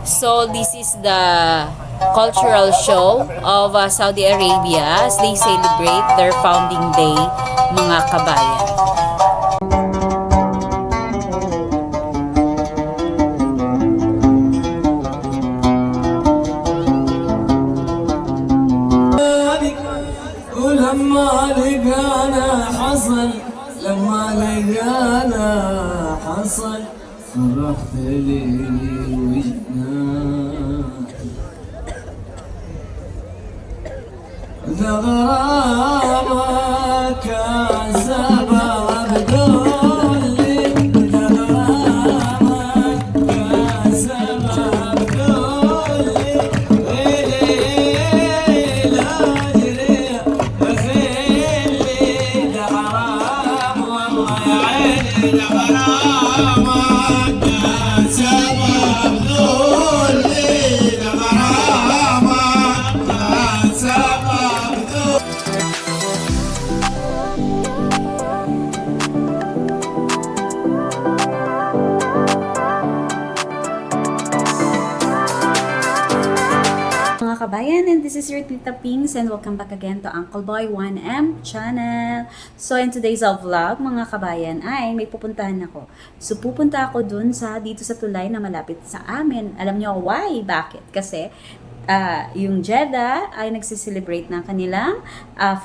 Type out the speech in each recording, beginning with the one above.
So this is the cultural show of Saudi Arabia as they celebrate their founding day, mga kabayan. لما لقانا حصل فرحت لي وجدنا غرامك سبب دولي غرامك سبب دولي لا أدري خلي حرام والله يا عيني غرامك سبب دولي غرامك سبب mga kabayan, and this is your Tita Pings and welcome back again to Uncle Boy 1M channel. So in today's vlog mga kabayan ay may pupuntahan ako. So pupunta ako dun dito sa tulay na malapit sa amin. Alam nyo why? Bakit? Kasi yung Jeddah ay nagsiselebrate ng kanilang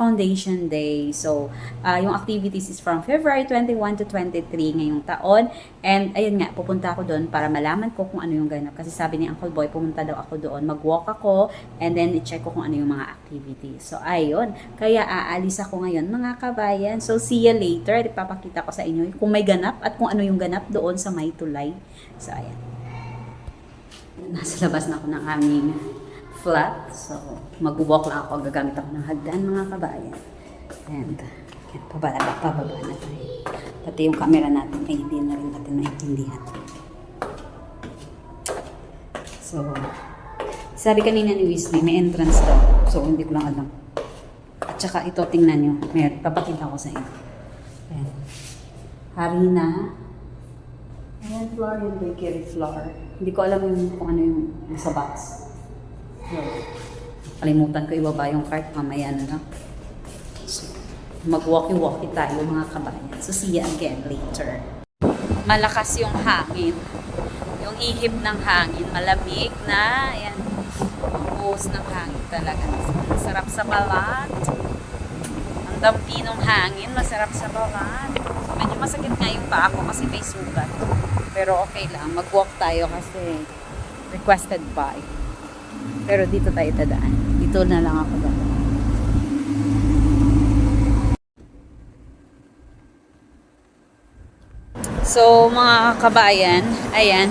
Foundation Day. So, yung activities is from February 21 to 23 ngayong taon. And, ayun nga, pupunta ako doon para malaman ko kung ano yung ganap. Kasi sabi ni Uncle Boy, pumunta daw ako doon. Mag-walk ako and then i-check ko kung ano yung mga activities. So, ayun. Kaya aalis ako ngayon, mga kabayan. So, see you later. Ipapakita ko sa inyo kung may ganap at kung ano yung ganap doon sa may tulay. So, ayan. Nasa labas na ako ng aming flat. So, mag-walk lang ako. Gagamit ako ng hagdan, mga kabayan. And, yan, pababa na tayo. Pati yung camera natin ay hindi na rin natin maintindihan. So, sabi kanina ni Wesley, may entrance daw. So, hindi ko lang alam. At saka ito, tingnan nyo. May papakita ko sa inyo. Ayan. Harina. Ayan, flour yung bakery flour. Hindi ko alam kung ano yung sa box. So, kalimutan ko ibaba yung cart, mamaya na lang. So, mag-walkie-walkie tayo mga kabayan. So, see you again later. Malakas yung hangin. Yung ihip ng hangin, malamig na. Ayan, buhos ng hangin talaga. Masarap sa balat. Ang dampi ng hangin, masarap sa balat. So, medyo masakit nga yung paa ko kasi may sugat. Pero okay lang, mag-walk tayo kasi requested by. Pero dito tayo dadaan. Dito na lang ako dadaan. So, mga kabayan, ayan.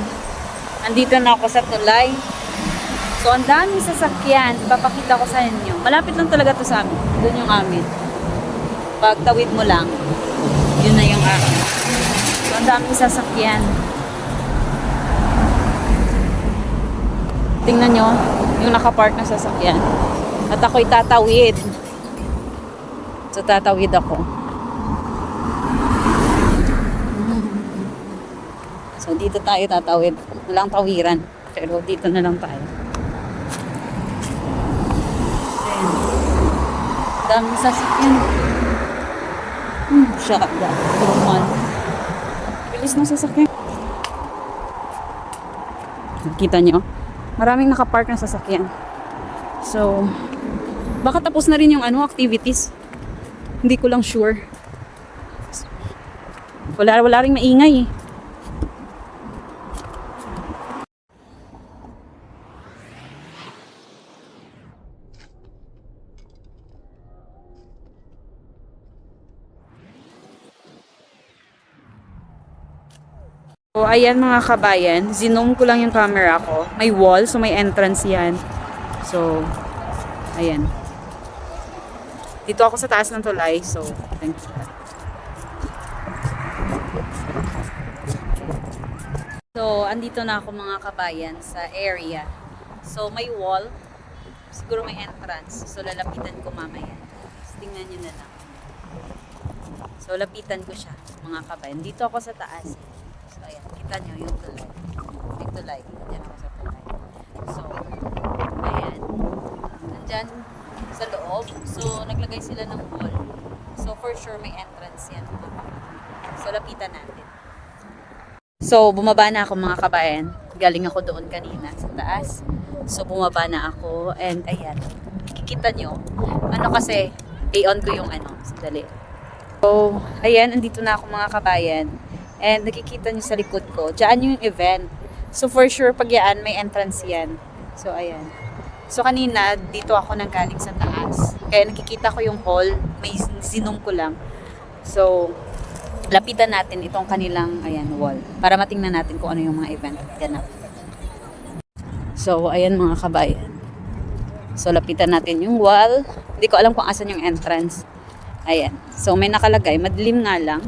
Andito na ako sa tulay. So, ang daming sasakyan. Ipapakita ko sa inyo. Malapit lang talaga to sa amin. Doon yung amin. Pag tawid mo lang, yun na yung akin. So, ang daming sasakyan. Tingnan nyo, yung nakapark na sasakyan. At ako'y tatawid. So, tatawid ako. So, dito tayo tatawid. Walang tawiran. Pero dito na lang tayo. Ayan. Daming sasakyan. Shaka. Normal. Bilis ng sasakyan. Kita nyo? Maraming nakapark na sasakyan. So, baka tapos na rin yung activities. Hindi ko lang sure. Wala ring maingay eh. So, ayan mga kabayan, zoom ko lang yung camera ko. May wall, so may entrance yan. So, ayan. Dito ako sa taas ng tulay, so, thank you. So, andito na ako mga kabayan sa area. So, may wall. Siguro may entrance. So, lalapitan ko mamaya. So, tingnan nyo na lang. So, lapitan ko siya, mga kabayan. Dito ako sa taas. So, ayan. Kita nyo yung tulay. May tulay. Diyan ako sa tulay. loob. So, naglagay sila ng wall. So, for sure may entrance yan. So, lapitan natin. So, bumaba na ako mga kabayan. Galing ako doon kanina sa taas. So, bumaba na ako. And, ayan. Kikita nyo. Ano kasi, i-on ko yung ano. Sandali. So, ayan. Andito na ako mga kabayan. And, nakikita nyo sa likod ko. Diyan yung event. So, for sure, pag yan, may entrance yan. So, ayan. So, kanina, dito ako nang galing sa taas. Kaya nakikita ko yung hall. May sinum ko lang. So, lapitan natin itong kanilang, ayan, wall. Para matingnan natin kung ano yung mga event ganap. So, ayan mga kabayan. So, lapitan natin yung wall. Hindi ko alam kung asan yung entrance. Ayan. So, may nakalagay. Madilim nga lang.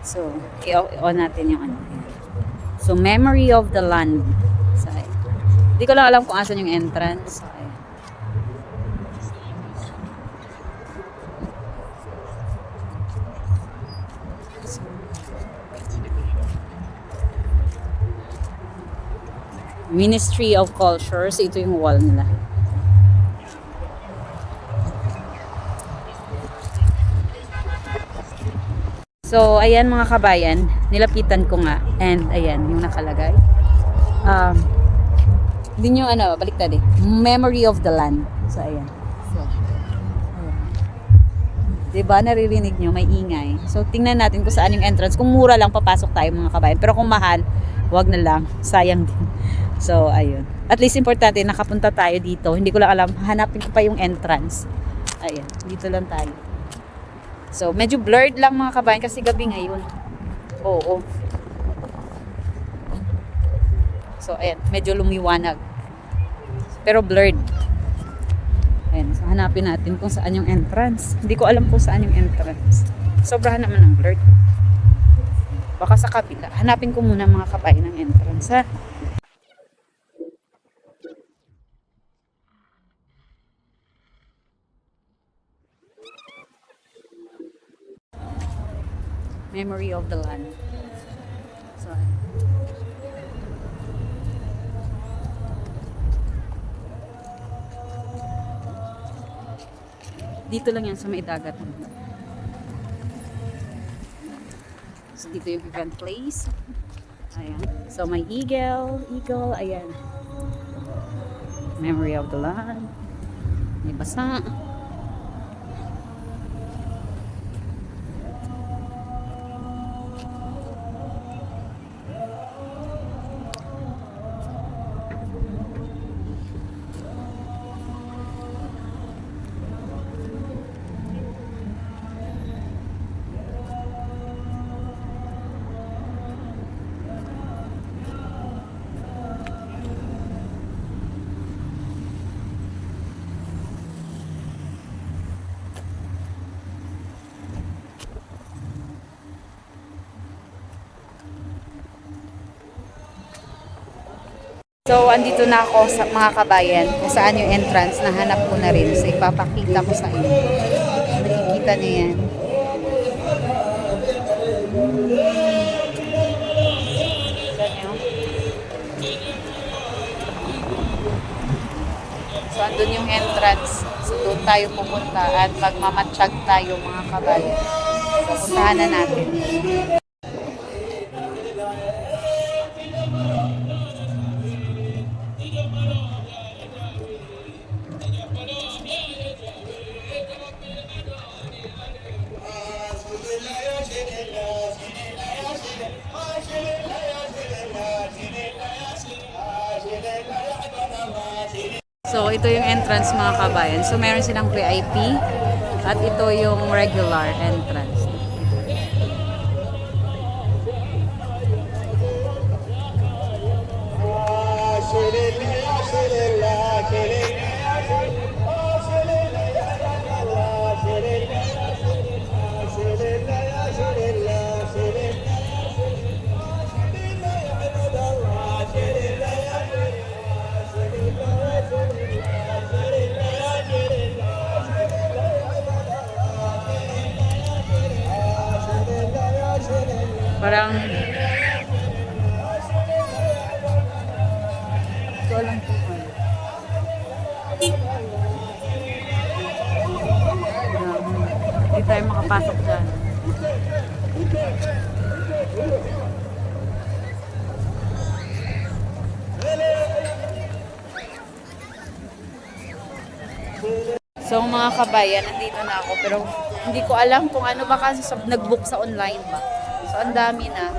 So, i-on natin yung ano. So, Memory of the Land. So, ayan. Hindi ko lang alam kung asan yung entrance. So, ayan. Ministry of Culture. So, ito yung wall nila. So, ayan mga kabayan. Nilapitan ko nga. And, ayan, yung nakalagay. Hindi nyo, baliktad eh. Memory of the Land. So, ayan. So, ayan. Diba, naririnig nyo, may ingay. So, tingnan natin kung saan yung entrance. Kung mura lang, papasok tayo mga kabayan. Pero kung mahal, wag na lang. Sayang din. So, ayun. At least importante, nakapunta tayo dito. Hindi ko lang alam. Hanapin ko pa yung entrance. Ayan. Dito lang tayo. So, medyo blurred lang mga kabayan kasi gabi ngayon. Oo. So, ayan. Medyo lumiwanag. Pero blurred. Ayan. So, hanapin natin kung saan yung entrance. Hindi ko alam kung saan yung entrance. Sobrahan naman ng blurred. Baka sa kabila. Hanapin ko muna mga kabayan ng entrance, ha? Memory of the Land. So, dito lang yan sa may dagat. So, dito yung event place. Ayan. So, may eagle, ayan. Memory of the Land. May basa. So, andito na ako sa mga kabayan kung saan yung entrance. Nahanap ko na rin. So, ipapakita ko sa inyo. Nakikita niyo yan. So, andun yung entrance. So, doon tayo pupunta at magmamatsyag tayo mga kabayan. So, puntahan na natin. So, ito yung entrance mga kabayan. So, meron silang VIP at ito yung regular entrance. Parang ito lang po. makapasok dyan. So mga kabayan, nandito na ako pero hindi ko alam kung ano ba kasi nag-book sa online ba. So ang dami na.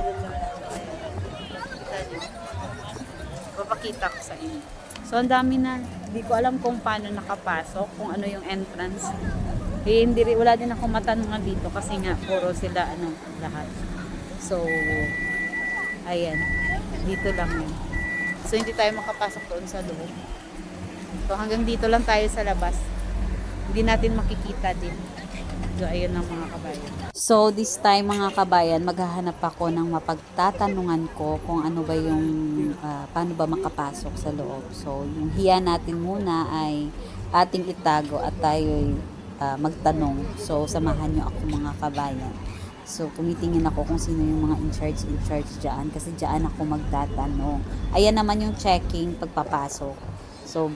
Papakita ko sa inyo. So ang dami na. Hindi ko alam kung paano nakapasok, kung ano yung entrance. Eh, wala din ako matanungan dito kasi nga puro sila lahat. So ayan, dito lang yun. So hindi tayo makapasok doon sa loob. So hanggang dito lang tayo sa labas. Hindi natin makikita din. So, ayun lang mga kabayan. So, this time mga kabayan, maghahanap ako ng mapagtatanungan ko kung ano ba yung, paano ba makapasok sa loob. So, yung hiya natin muna ay ating itago at tayo'y magtanong. So, samahan nyo ako mga kabayan. So, tumitingin ako kung sino yung mga in charge dyan. Kasi dyan ako magtatanong. Ayan naman yung checking pagpapasok. So,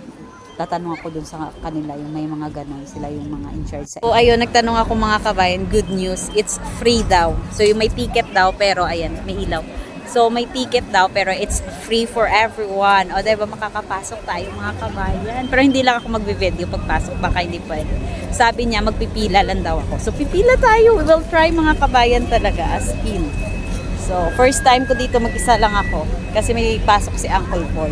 tatanong ako dun sa kanila, yung may mga ganon, sila yung mga in charge sa. So ayun, nagtanong ako mga kabayan, good news, it's free daw. So yung may ticket daw, pero ayan, may ilaw. So may ticket daw, pero it's free for everyone. O diba, makakapasok tayo mga kabayan. Pero hindi lang ako magbe-video pagpasok, baka hindi pwede. Sabi niya, magpipila lang daw ako. So pipila tayo, we will try mga kabayan talaga, as in. So first time ko dito, mag-isa lang ako, kasi may pasok si Uncle Boy.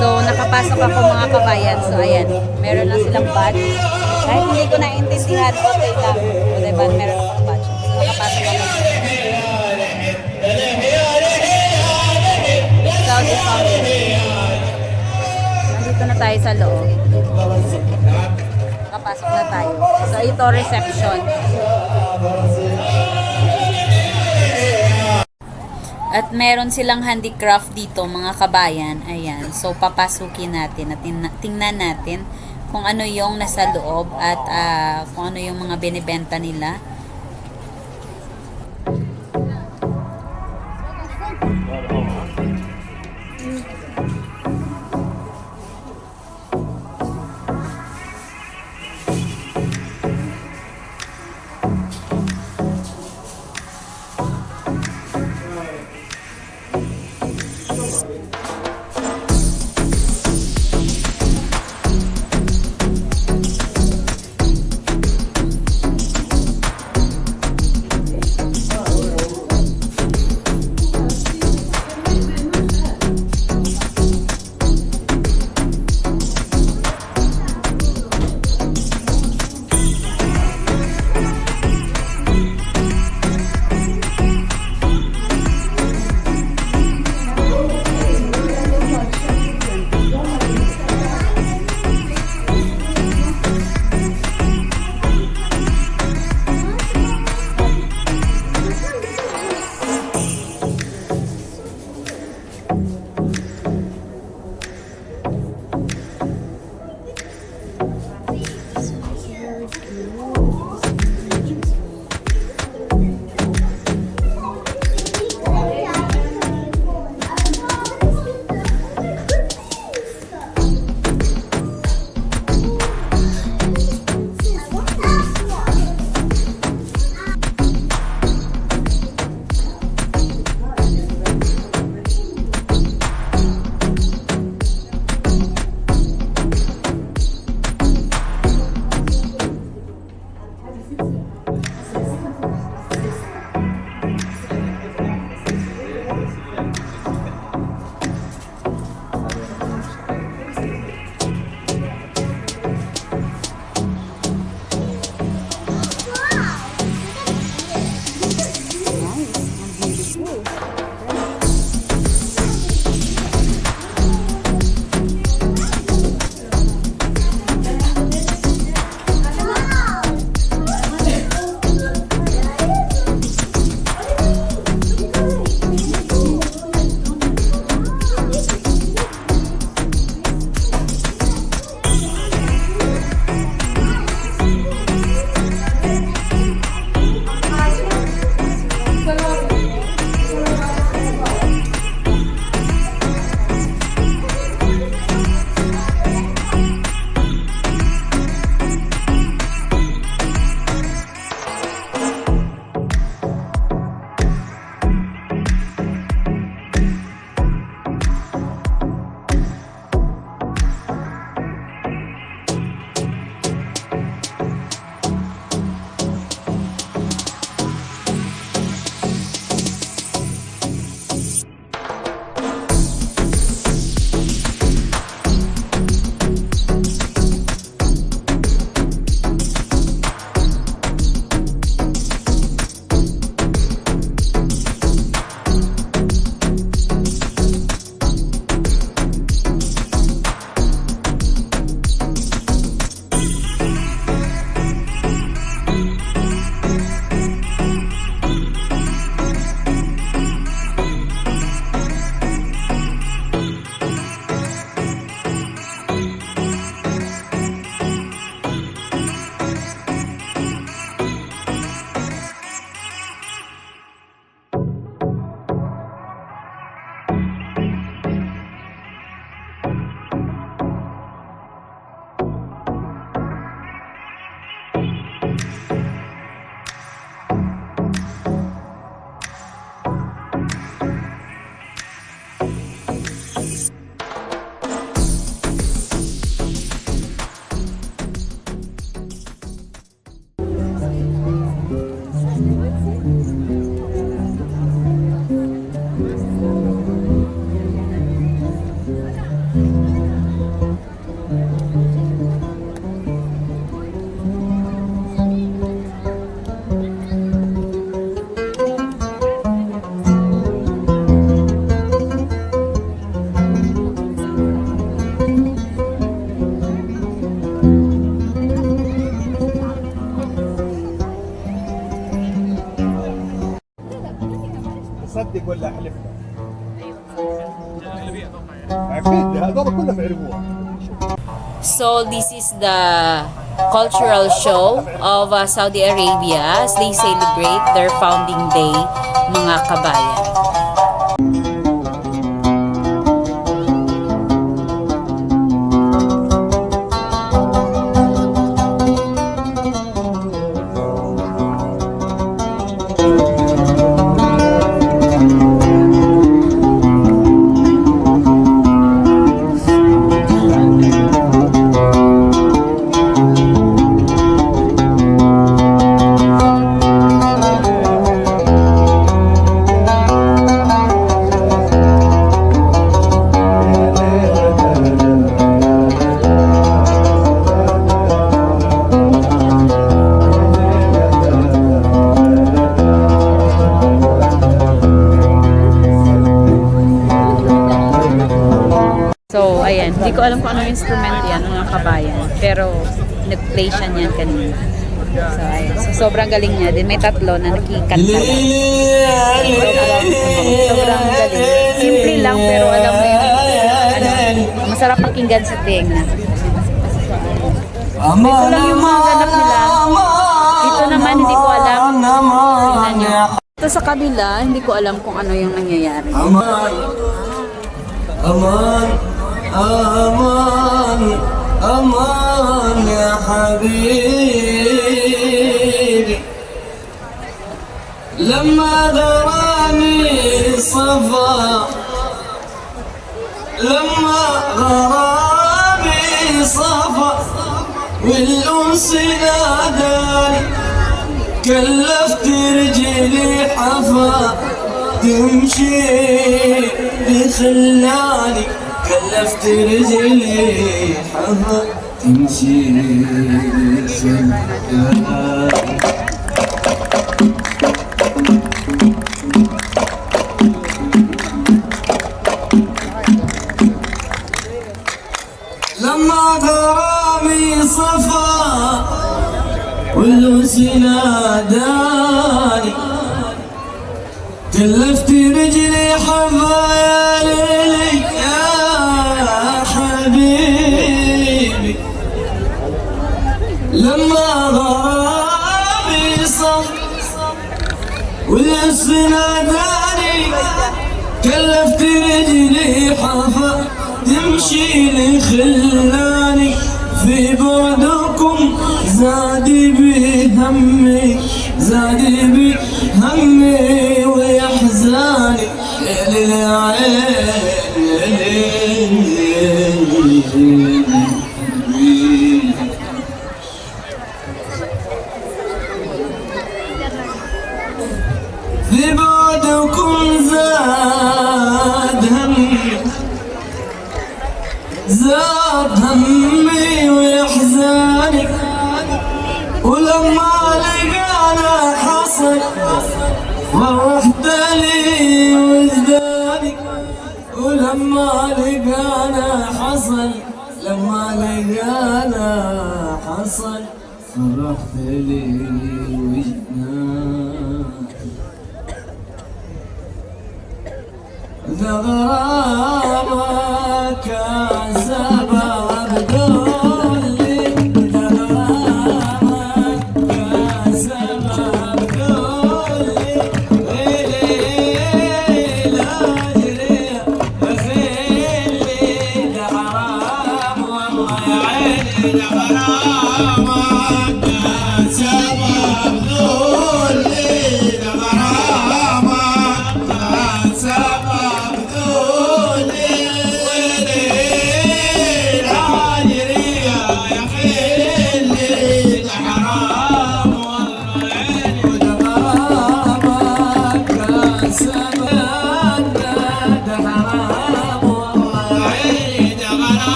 So, nakapasok ako mga kabayan. So, ayan. Meron lang silang badge. Kahit hindi ko naiintindihan, okay lang. O, diba? Meron akong badge. So, nakapasok ako. Saudi Family. Nandito na tayo sa loob. Nakapasok na tayo. So, ito reception. At meron silang handicraft dito mga kabayan. Ayan. So papasukin natin at tingnan natin kung ano yung nasa loob at kung ano yung mga binibenta nila. صدق ولا احلف لك؟ اكيد هذول كلهم يعرفوها. So this is the cultural show of Saudi Arabia as they celebrate their founding day, mga kabayan. So, ayan. Hindi ko alam kung anong instrument yan, ng kabayan. Pero, nag-play siya niyan kanina. So, ayan. So, sobrang galing niya. Din may tatlo na nakikanta lang. Sobrang galing. Simple lang, pero alam mo yun. Masarap pakinggan sa tenga. Ito lang yung mga ganap nila. Dito naman, hindi ko alam. Tingnan nyo. Ito sa kabila, hindi ko alam kung ano yung nangyayari. أمان أمان أمان يا حبيبي لما غرامي صفا لما غرامي صفا والأنس ناداني كلفت رجلي حفا تمشي بخلاني كلفت رجلي حفا تمشي بخلاني لما غرامي صفا والأنس ناداني كلفت رجلي حفا يا ليلي يا حبيبي لما غرامي صف والأنس ناداني كلفت رجلي حفا تمشي لي خلاني في بعدكم زادي بهمي زادي بهمي ويحزاني للعين في بعدكم زاد همي زاد همي ويحزاني ولما لقانا حصل فرحت لي وجداني ولما لقانا حصل لما لقانا حصل فرحت لي وجداني غرامك سبب دولي غرامك سبب دولي ليلي لا أجري خيلي ده حرام والله يا عيني ده غرامك سبب دولي ده غرامك سبب دولي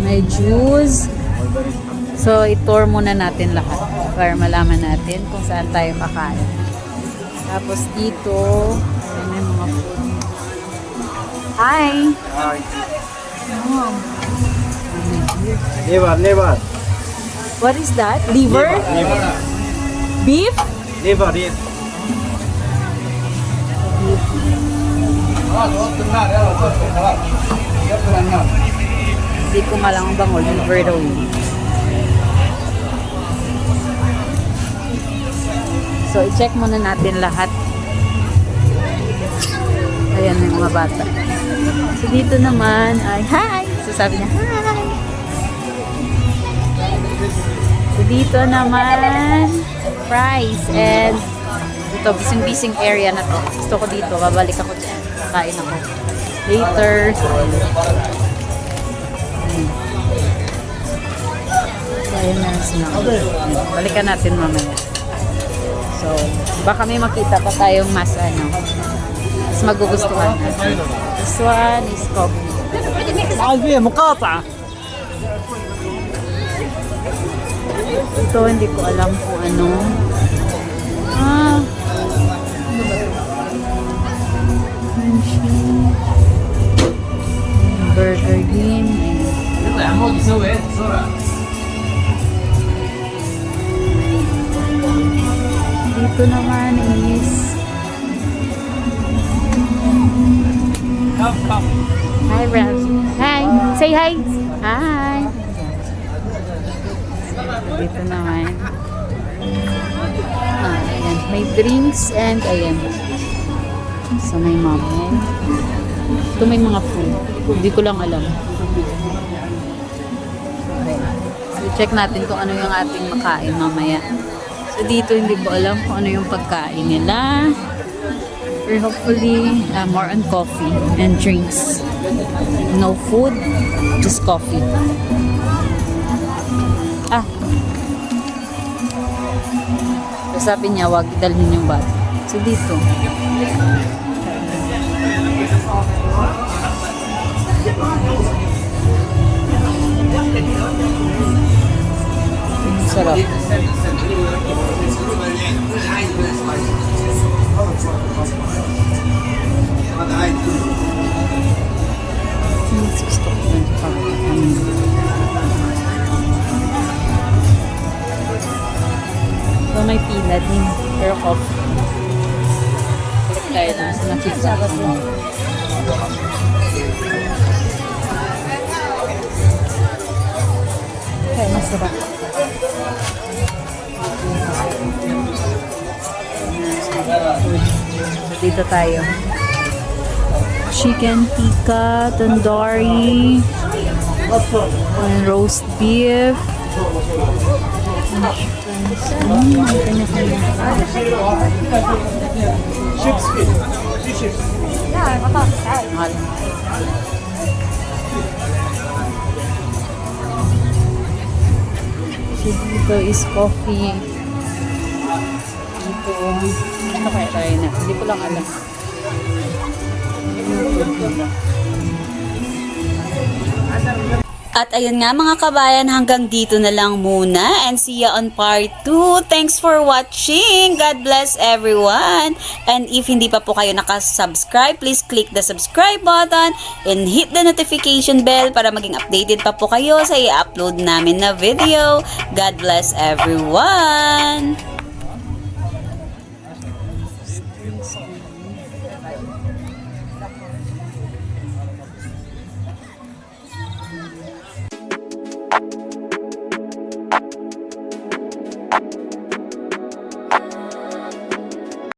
May juice. So, i-tour muna natin lahat para malaman natin kung saan tayo kakain. Tapos dito, ayan, may mga food. Hi! Oh. Liver. What is that? Liver? Beef? Liver. Hindi ko malang bango. Liver daw yun. So, i-check muna natin lahat. Ayan yung mga bata. So, dito naman ay, hi! So, sabi niya, hi! So, dito naman, fries. And, ito, bising-bising area na to. Gusto ko dito. Babalik ako dyan. Kain ako. Later. So, ayun na sila. Balikan natin mamaya. So, baka may makita pa tayong mas mas magugustuhan. This one is coffee. فيها مقاطعة. Ito, hindi ko alam kung ano. Ano ba ito? Burger din. يلا يا عمود يسوي ايه بسرعة. Dito naman is hi, Raz. Hi. Say hi. Hi. Dito naman. Ayan. May drinks and ayan. So, may mamo. Ito may mga food. Hindi ko lang alam. Ayan. So, check natin kung ano yung ating makain mamaya. So, dito hindi ko alam kung ano yung pagkain nila. Or hopefully, more on coffee and drinks. No food, just coffee. So, sabi niya, wag dalhin yung bata. So, dito. Sarap. Gusto ko yung pagkain. So, may pila din. Pero coffee. Balik tayo dun sa nakita ko. Okay, masarap. So, dito tayo. Chicken tikka, tandoori, and roast beef. Mahal. So, dito is coffee. Dito, ano kaya tayo na? Hindi ko lang alam. At ayun nga mga kabayan, hanggang dito na lang muna and see ya on part 2. Thanks for watching. God bless everyone. And if hindi pa po kayo nakasubscribe, please click the subscribe button and hit the notification bell para maging updated pa po kayo sa i-upload namin na video. God bless everyone.